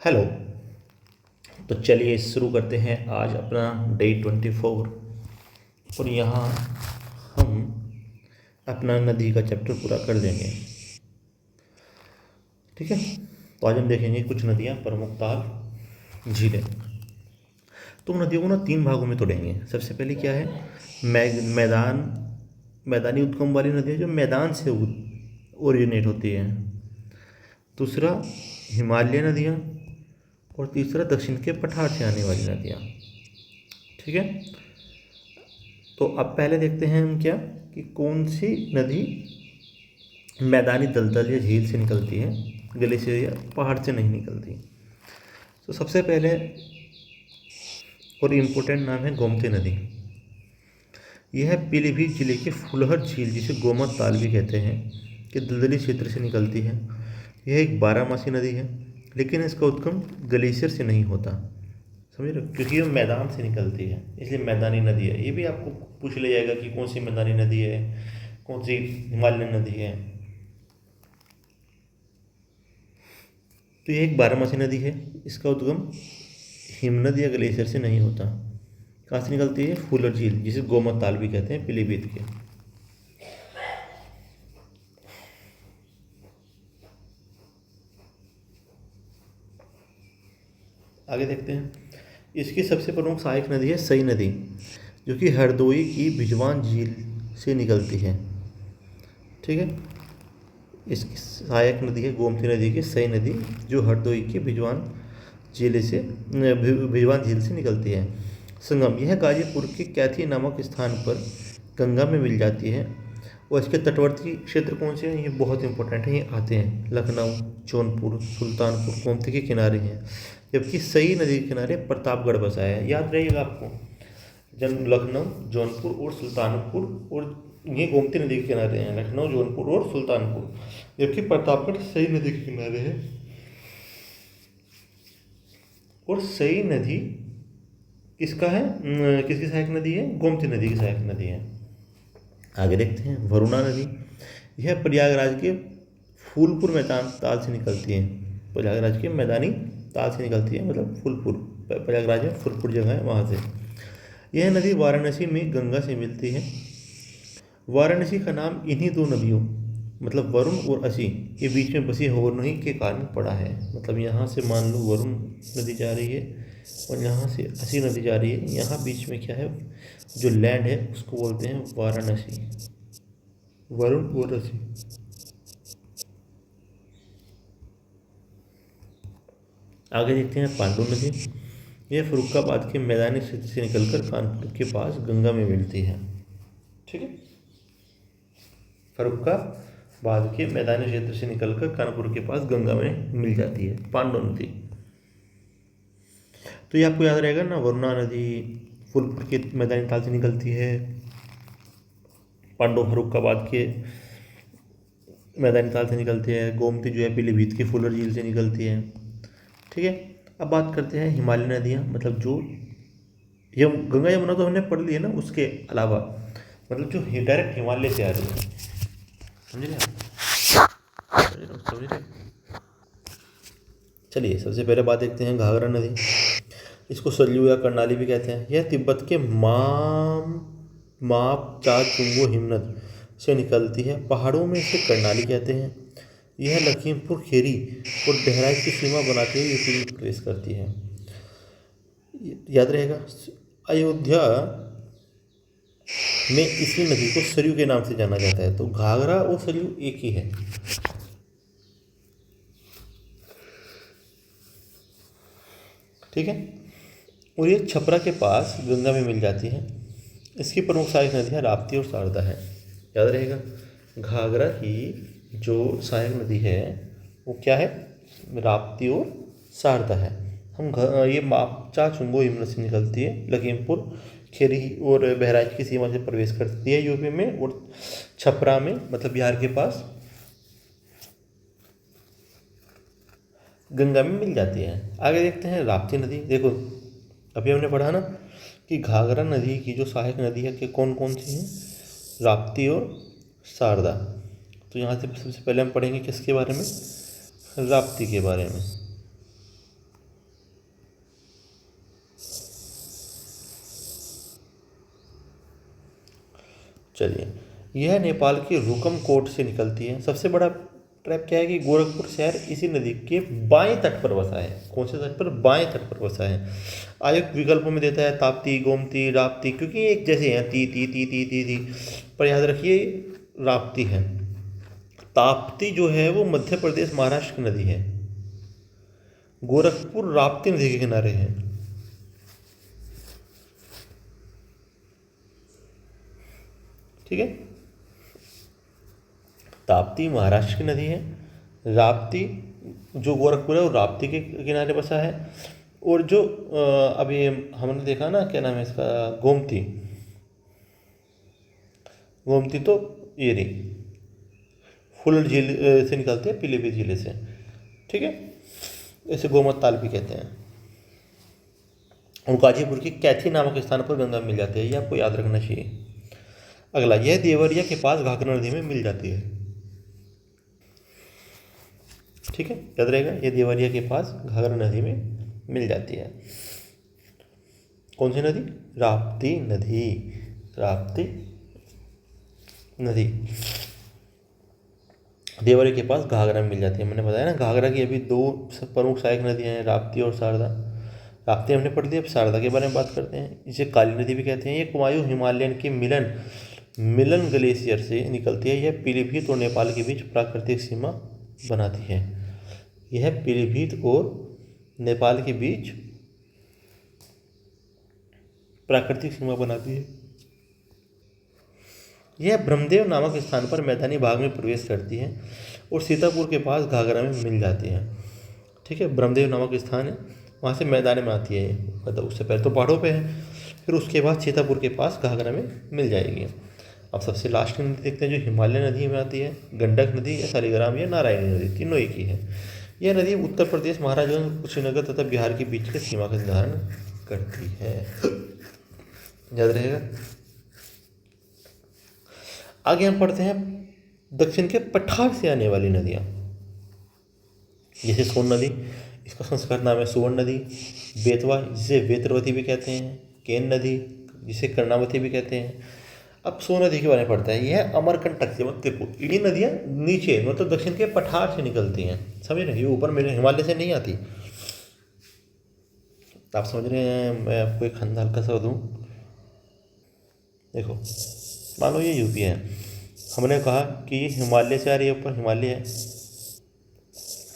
Hello. तो चलिए शुरू करते हैं आज अपना डे 24। और यहाँ हम अपना नदी का चैप्टर पूरा कर लेंगे। ठीक है, तो आज हम देखेंगे कुछ नदियाँ, प्रमुख ताल, झीलें। तो नदियों को ना तीन भागों में तोड़ेंगे। सबसे पहले क्या है, मैदानी उद्गम वाली नदियाँ जो मैदान से ओरिजिनेट होती हैं। दूसरा हिमालय नदियाँ, और तीसरा दक्षिण के पठार से आने वाली नदियाँ। ठीक है, तो अब पहले देखते हैं हम क्या कि कौन सी नदी मैदानी दलदल या झील से निकलती है, ग्लेशियर या पहाड़ से नहीं निकलती। तो सबसे पहले और इम्पोर्टेंट नाम है गोमती नदी। यह पीलीभीत जिले के फुलहर झील, जिसे गोमत ताल भी कहते हैं, के दलदली क्षेत्र से निकलती है। यह एक बारहमासी नदी है, लेकिन इसका उद्गम ग्लेशियर से नहीं होता। समझ रहे हो, क्योंकि ये मैदान से निकलती है, इसलिए मैदानी नदी है। ये भी आपको पूछ लिया जाएगा कि कौन सी मैदानी नदी है, कौन सी हिमालयन नदी है। तो ये एक बारहमासी नदी है। इसका उद्गम हिमनद या ग्लेशियर से नहीं होता। कहाँ से निकलती है? फुलर झील, जिसे गोमत ताल भी कहते हैं, पीलीभीत के। आगे देखते हैं, इसकी सबसे प्रमुख सहायक नदी है सई नदी, जो कि हरदोई की भिजवान झील से निकलती है। ठीक है, इसकी सहायक नदी है गोमती नदी की सई नदी, जो हरदोई की भिजवान झील से निकलती है। संगम, यह गाजीपुर के कैथी नामक स्थान पर गंगा में मिल जाती है। और इसके तटवर्ती क्षेत्र कौन से हैं? ये बहुत इंपॉर्टेंट हैं, ये आते हैं लखनऊ, जौनपुर, सुल्तानपुर, गोमती के किनारे हैं। जबकि सई नदी के किनारे प्रतापगढ़ बसा है। याद रहेगा आपको, जब लखनऊ, जौनपुर और सुल्तानपुर, और ये गोमती नदी के किनारे हैं, लखनऊ, जौनपुर और सुल्तानपुर। जबकि प्रतापगढ़ सई नदी के किनारे है। और सई नदी किसका है, किसकी सहायक नदी है? गोमती नदी की सहायक नदी है। आगे देखते हैं, वरुणा नदी। यह प्रयागराज के फूलपुर मैदान ताल से निकलती है। प्रयागराज के मैदानी ताल से निकलती है, मतलब फूलपुर, प्रयागराज में फूलपुर जगह है, वहाँ से। यह नदी वाराणसी में गंगा से मिलती है। वाराणसी का नाम इन्हीं दो नदियों, मतलब वरुण और असी के बीच में बसी होने के कारण पड़ा है। मतलब यहाँ से मान लो वरुण नदी जा रही है और यहाँ से असी नदी जा रही है। यहाँ बीच में क्या है, जो लैंड है उसको बोलते हैं वाराणसी, वरुण और असी। आगे देखते हैं पांडु नदी। यह फर्रुखाबाद के मैदानी क्षेत्र से निकलकर कानपुर के पास गंगा में मिलती है। ठीक है, फर्रुखाबाद के मैदानी क्षेत्र से निकलकर कानपुर के पास गंगा में मिल जाती है पांडु नदी। तो ये आपको याद रहेगा ना, वरुणा नदी फूलपुर के मैदानी ताल से निकलती है, पांडु फर्रुखाबाद के मैदानी ताल से निकलती है, गोमती जो है पीलीभीत की फुलर झील से निकलती है। ठीक है, अब बात करते हैं हिमालय नदियाँ, मतलब जो गंगा यमुना तो हमने पढ़ ली है ना, उसके अलावा मतलब जो डायरेक्ट हिमालय से आ रही है। समझ रहे? चलिए सबसे पहले बात देखते हैं घाघरा नदी। इसको सरयू या कर्णाली भी कहते हैं। यह तिब्बत के मापचाचुंगो हिमनद से निकलती है। पहाड़ों में इसे कर्णाली कहते हैं। यह लखीमपुर खेरी और बहराइच की सीमा बनाते हुए यूपी में प्रवेश करती है। याद रहेगा, अयोध्या में इसी नदी को सरयू के नाम से जाना जाता है। तो घाघरा और सरयू एक ही है। ठीक है, और ये छपरा के पास गंगा में मिल जाती है। इसकी प्रमुख सहायक नदियाँ राप्ती और शारदा है। याद रहेगा, घाघरा की जो सहायक नदी है वो क्या है? राप्ती और शारदा है। ये मापचा चुंगो हिमनद से निकलती है, लखीमपुर खेरी और बहराइच की सीमा से प्रवेश करती है यूपी में, और छपरा में, मतलब बिहार के पास गंगा में मिल जाती है। आगे देखते हैं राप्ती नदी। देखो अभी हमने पढ़ा ना कि घाघरा नदी की जो सहायक नदी है कि कौन कौन सी हैं? राप्ती और शारदा। तो यहाँ से सबसे पहले हम पढ़ेंगे किसके बारे में? राप्ती के बारे में। चलिए, यह नेपाल के रुकमकोट से निकलती है। सबसे बड़ा ट्रैप क्या है कि गोरखपुर शहर इसी नदी के बाएं तट पर बसा है। कौन से तट पर? बाएं तट पर बसा है। आयोग विकल्पों में देता है ताप्ती, गोमती, राप्ती, क्योंकि ये एक जैसे हैं, ती ती ती ती ती ती, पर याद रखिए राप्ती है। ताप्ती जो है वो मध्य प्रदेश महाराष्ट्र की नदी है। गोरखपुर राप्ती नदी के किनारे है। ठीक है, ताप्ती महाराष्ट्र की नदी है, राप्ती जो गोरखपुर है वो राप्ती के किनारे बसा है। और जो अभी हमने देखा ना, क्या नाम है इसका, गोमती, गोमती तो ये रही फुल झील से निकलते हैं, पीलीभीत जिले से। ठीक है, इसे गोमत ताल भी कहते हैं। और गाजीपुर की कैथी नामक स्थान पर गंगा मिल जाती है, ये आपको याद रखना चाहिए। अगला, यह देवरिया के पास घाघरा नदी में मिल जाती है। ठीक है, याद रहेगा, ये देवरिया के पास घाघरा नदी में मिल जाती है। कौन सी नदी? राप्ती नदी। राप्ती नदी देवरिया के पास घाघरा में मिल जाती है। मैंने बताया ना, घाघरा की अभी दो प्रमुख सहायक नदियाँ हैं, राप्ती और शारदा। राप्ती हमने पढ़ दी, अब शारदा के बारे में बात करते हैं। इसे काली नदी भी कहते हैं। ये कुमायूं हिमालयन के मिलन ग्लेशियर से निकलती है। यह पीलीभीत और नेपाल के बीच प्राकृतिक सीमा बनाती है। यह पीलीभीत और नेपाल के बीच प्राकृतिक सीमा बनाती है। यह ब्रह्मदेव नामक स्थान पर मैदानी भाग में प्रवेश करती है और सीतापुर के पास घाघरा में मिल जाती है। ठीक है, ब्रह्मदेव नामक स्थान है, वहाँ से मैदान में आती है, मतलब उससे पहले तो पहाड़ों पे है, फिर उसके बाद सीतापुर के पास घाघरा में मिल जाएगी। अब सबसे लास्ट नदी देखते हैं, जो हिमालय नदी में आती है। गंडक नदी या शालिग्राम या नारायणी नदी, तीनों एक ही है। यह नदी उत्तर प्रदेश, महाराजगंज, कुशीनगर तथा बिहार के बीच की सीमा का निर्धारण करती है। याद रहेगा। आगे हम पढ़ते हैं दक्षिण के पठार से आने वाली नदियाँ, जैसे सोन नदी, इसका संस्कृत नाम है सुवर्ण नदी। बेतवा, जिसे वेत्रवती भी कहते हैं। केन नदी, जिसे कर्णावती भी कहते हैं। अब सोन नदी के बारे में पढ़ते हैं। यह अमरकंटक से, मतलब देखो ये नदियाँ नीचे, मतलब दक्षिण के पठार से निकलती हैं, समझ रहे हैं, ये ऊपर मेरे हिमालय से नहीं आती। आप समझ रहे हैं, मैं आपको एक खंदा हल्का सा दूँ। देखो, मान लो ये यूपी है, हमने कहा कि ये हिमालय से आ रही है, ऊपर हिमालय है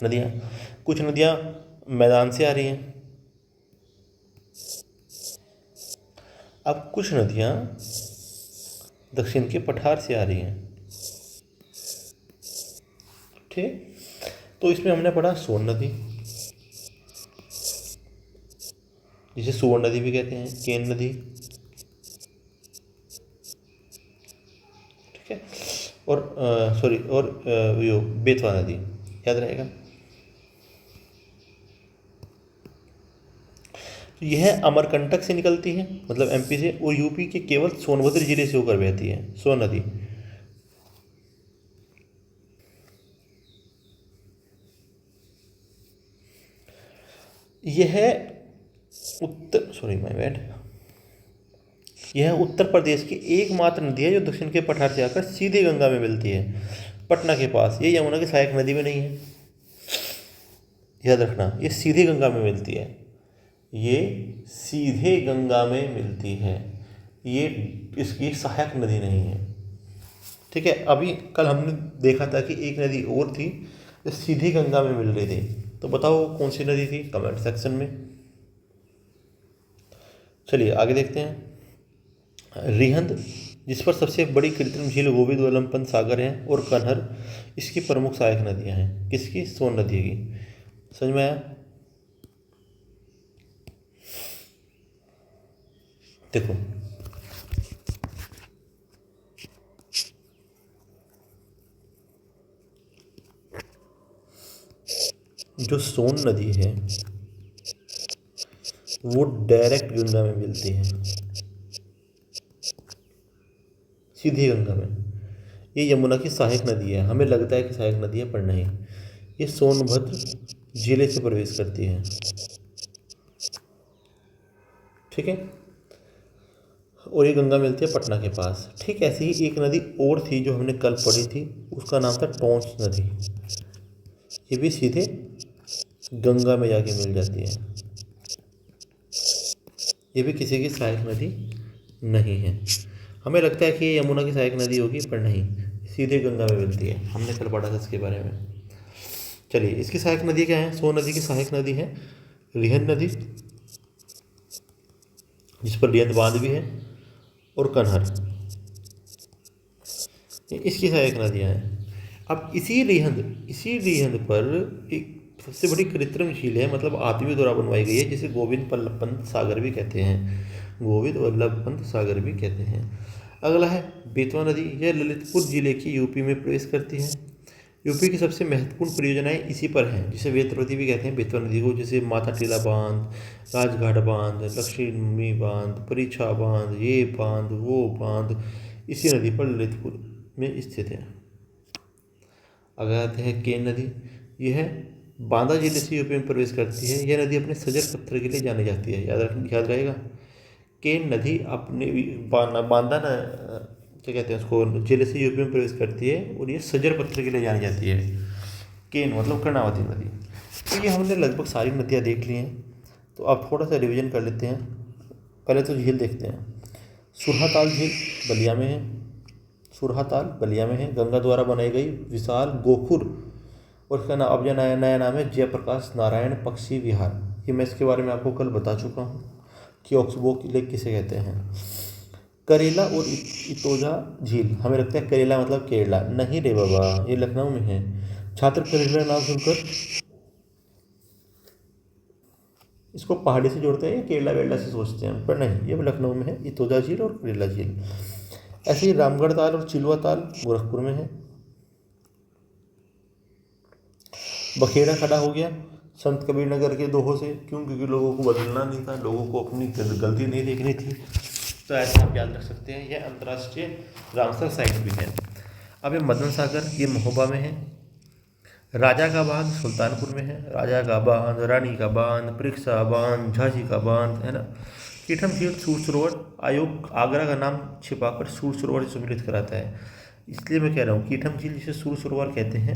नदियाँ। कुछ नदियाँ मैदान से आ रही हैं। अब कुछ नदियाँ दक्षिण के पठार से आ रही हैं। ठीक, तो इसमें हमने पढ़ा सोन नदी, जिसे सुवर्ण नदी भी कहते हैं। केन नदी, ठीक है, और यो बेतवा नदी, याद रहेगा। तो यह अमरकंटक से निकलती है, मतलब एमपी से, और यूपी के केवल सोनभद्र जिले से होकर बहती है सोन नदी। यह यह उत्तर प्रदेश की एकमात्र नदी है जो दक्षिण के पठार से आकर सीधे गंगा में मिलती है, पटना के पास। ये यमुना की सहायक नदी में नहीं है, याद रखना, ये सीधे गंगा में मिलती है। ये सीधे गंगा में मिलती है, ये इसकी सहायक नदी नहीं है। ठीक है, अभी कल हमने देखा था कि एक नदी और थी जो सीधे गंगा में मिल रही थी, तो बताओ कौन सी नदी थी, कमेंट सेक्शन में। चलिए आगे देखते हैं। रिहंद, जिस पर सबसे बड़ी कृत्रिम झील गोविंद वल्लभ पंत सागर है, और कन्हर इसकी प्रमुख सहायक नदियां हैं। किसकी? सोन नदी की। समझ में आया? देखो, जो सोन नदी है वो डायरेक्ट गंगा में मिलती है, सीधी गंगा में। ये यमुना की सहायक नदी है, हमें लगता है कि सहायक नदी है पर नहीं, ये सोनभद्र जिले से प्रवेश करती है। ठीक है, और ये गंगा मिलती है पटना के पास। ठीक ऐसी ही एक नदी और थी जो हमने कल पढ़ी थी, उसका नाम था टोंस नदी। ये भी सीधे गंगा में जाके मिल जाती है। ये भी किसी की सहायक नदी नहीं है। हमें लगता है कि ये यमुना की सहायक नदी होगी, पर नहीं, सीधे गंगा में मिलती है। हमने कल पढ़ा था इसके बारे में। चलिए, इसकी सहायक नदी क्या है? सोन नदी की सहायक नदी है रिहंद नदी, जिस पर रिहंद बांध भी है, और कन्हर, इसकी सहायक नदियाँ हैं। अब इसी रिहंद पर एक सबसे बड़ी कृत्रिम झील है, मतलब आदमी द्वारा बनवाई गई है, जिसे गोविंद वल्लभ पंत सागर भी कहते हैं। गोविंद वल्लभ पंत सागर भी कहते हैं। अगला है बेतवा नदी। यह ललितपुर जिले की यूपी में प्रवेश करती है। यूपी की सबसे महत्वपूर्ण परियोजनाएं इसी पर हैं, जिसे वेतवती भी कहते हैं बेतवा नदी को, जैसे माता टीला बांध, राजघाट बांध, लक्ष्मी बांध, परीक्षा बांध, ये बांध, वो बांध, इसी नदी पर ललितपुर में स्थित है। अगर आते हैं केन नदी। यह बांदा जिले से यूपी में प्रवेश करती है। यह नदी अपने सजर पत्थर के लिए जानी जाती है। याद रहेगा। केन नदी अपने बांदा न क्या कहते हैं उसको, जिले से यूपी में प्रवेश करती है, और ये सजर पत्थर के लिए जानी जाती है। केन मतलब कर्णावती नदी। तो ये हमने लगभग सारी नदियाँ देख ली हैं। तो अब थोड़ा सा रिवीजन कर लेते हैं। पहले तो झील देखते हैं। सुरहाताल झील बलिया में है। सुरहाताल बलिया में है। गंगा द्वारा बनाई गई विशाल गोखुर, और इसका नाम अब नया नाम है जयप्रकाश नारायण पक्षी विहार। ये मैं इसके बारे में आपको कल बता चुका हूँ कि ऑक्सबो लेक किसे कहते हैं। करेला और इतोजा झील, हमें लगता है करेला मतलब केरला, नहीं रे बाबा, ये लखनऊ में है। छात्र करेला नाम सुनकर इसको पहाड़ी से जोड़ते हैं या केरला वेरला से सोचते हैं, पर नहीं, ये लखनऊ में है इतोजा झील और करेला झील। ऐसे ही रामगढ़ ताल और चिलवा ताल गोरखपुर में है। बखेड़ा खड़ा हो गया संत कबीर नगर के दोहों से, क्यों? क्योंकि लोगों को बदलना नहीं था, लोगों को अपनी गलती नहीं देखनी थी। तो ऐसा आप याद रख सकते हैं। यह अंतर्राष्ट्रीय रामसर साइट भी है। अब ये मदन सागर, ये महोबा में है। राजा का बांध सुल्तानपुर में है। राजा का बांध, रानी का बांध, परीक्षा बांध, झांसी का बांध, है ना। कीठम झील सूर सरोवर आयोग आगरा का नाम छिपाकर सूर सरोवर से सम्मिलित कराता है, इसलिए मैं कह रहा हूँ कीठम झील जिसे सूर सरोवर कहते हैं,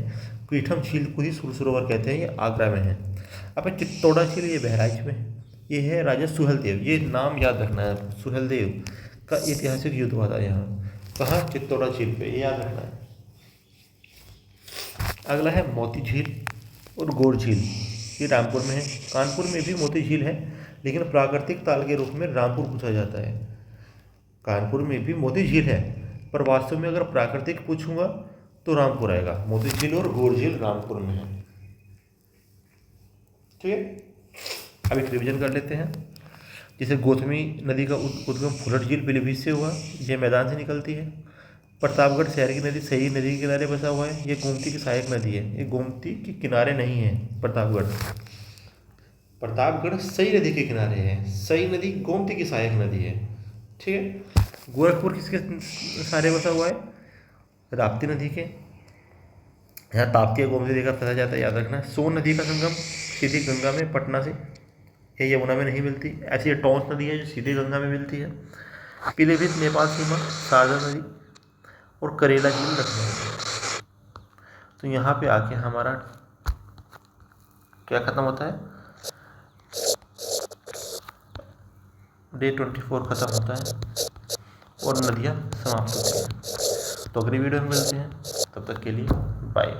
कीठम झील को ही सूर सरोवर कहते हैं। ये आगरा में है। अब चित्तौड़ा झील, ये बहराइच में है। ये है राजा सुहेलदेव, ये नाम याद रखना है, सुहेलदेव का ऐतिहासिक युद्ध हुआ था यहाँ। कहाँ? चित्तौड़ा झील पे, ये याद रखना है। अगला है मोती झील और गौर झील, ये रामपुर में है। कानपुर में भी मोती झील है, लेकिन प्राकृतिक ताल के रूप में रामपुर पूछा जाता है। कानपुर में भी मोती झील है, पर वास्तव में अगर प्राकृतिक पूछूंगा तो रामपुर आएगा। मोती झील और गौर झील रामपुर में है। ठीक है, अब एक रिवीजन कर लेते हैं। जैसे गौतमी नदी का उद्गम फुलट झील पीलीभीत से हुआ, यह मैदान से निकलती है। प्रतापगढ़ शहर की नदी सही नदी के किनारे बसा हुआ है। ये गोमती की सहायक नदी है। ये गोमती के किनारे नहीं है प्रतापगढ़ सही नदी के किनारे है। सही नदी गोमती की सहायक नदी है। ठीक है। गोरखपुर किसके सारे बसा हुआ है? राप्ती नदी के। यहाँ ताप्ती या गोमती नदी का फंसा जाता है, याद रखना। सोन नदी का संगम सीधी गंगा में पटना से, ये यमुना में नहीं मिलती। ऐसी टोंस नदी है जो सीधी गंगा में मिलती है। पीलीभीत नेपाल सीमा, शारदा नदी और करेला झील लखनऊ। तो यहाँ पे आके हमारा क्या खत्म होता है? डे 24 खत्म होता है और नदियाँ समाप्त होती हैं। तो अगली वीडियो में मिलते हैं, तब तक के लिए बाय।